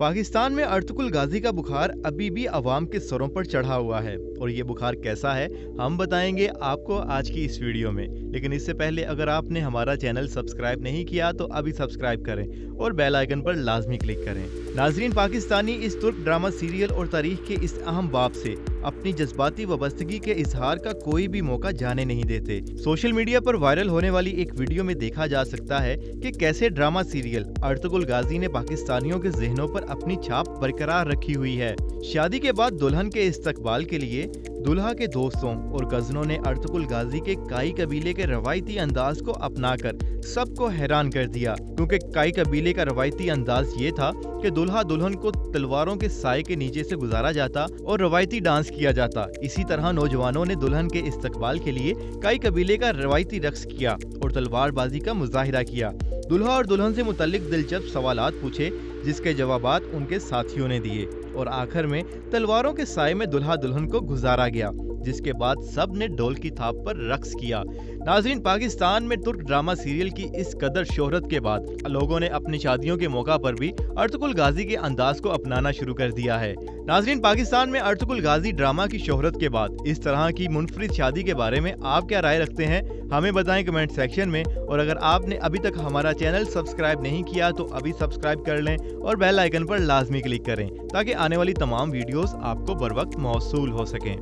पाकिस्तान में अर्तुगरुल गाजी का बुखार अभी भी अवाम के सरों पर चढ़ा हुआ है और ये बुखार कैसा है हम बताएंगे आपको आज की इस वीडियो में। लेकिन इससे पहले अगर आपने हमारा चैनल सब्सक्राइब नहीं किया तो अभी सब्सक्राइब करें और बेल आइकन पर लाजमी क्लिक करें। नाजरीन, पाकिस्तानी इस तुर्क ड्रामा सीरियल और तारीख के इस अहम बाब से अपनी जज्बाती वाबस्तगी के इजहार का कोई भी मौका जाने नहीं देते। सोशल मीडिया पर वायरल होने वाली एक वीडियो में देखा जा सकता है कि कैसे ड्रामा सीरियल अर्तुगरुल गाजी ने पाकिस्तानियों के जहनों पर अपनी छाप बरकरार रखी हुई है। शादी के बाद दुल्हन के इस्तकबाल के लिए दुल्हा के दोस्तों और कजनों ने अर्तुगरुल गाजी के काई कबीले के रवायती अंदाज को अपनाकर सबको हैरान कर दिया, क्योंकि काई कबीले का रवायती अंदाज ये था कि दुल्हा दुल्हन को तलवारों के साए के नीचे से गुजारा जाता और रवायती डांस किया जाता। इसी तरह नौजवानों ने दुल्हन के इस्तकबाल के लिए काई कबीले का रवायती रक्स किया और तलवारबाजी का मुजाहिरा किया। दुल्हा और दुल्हन से मुतल्लिक दिलचस्प सवालात पूछे जिसके जवाबात उनके साथियों ने दिए और आखिर में तलवारों के साए में दुल्हा दुल्हन को गुजारा गया, जिसके बाद सब ने ढोल की थाप पर रक्स किया। नाजरीन, पाकिस्तान में तुर्क ड्रामा सीरियल की इस कदर शोहरत के बाद लोगों ने अपनी शादियों के मौका पर भी अर्तुगरुल गाजी के अंदाज को अपनाना शुरू कर दिया है। नाजरीन, पाकिस्तान में अर्तुगरुल गाजी ड्रामा की शोहरत के बाद इस तरह की मुनफरिद शादी के बारे में आप क्या राय रखते हैं, हमें बताएं कमेंट सेक्शन में। और अगर आपने अभी तक हमारा चैनल सब्सक्राइब नहीं किया तो अभी सब्सक्राइब कर लें और बेल आइकन पर लाजमी क्लिक करें ताकि आने वाली तमाम वीडियोस आपको बर वक्त मौसूल हो सकें।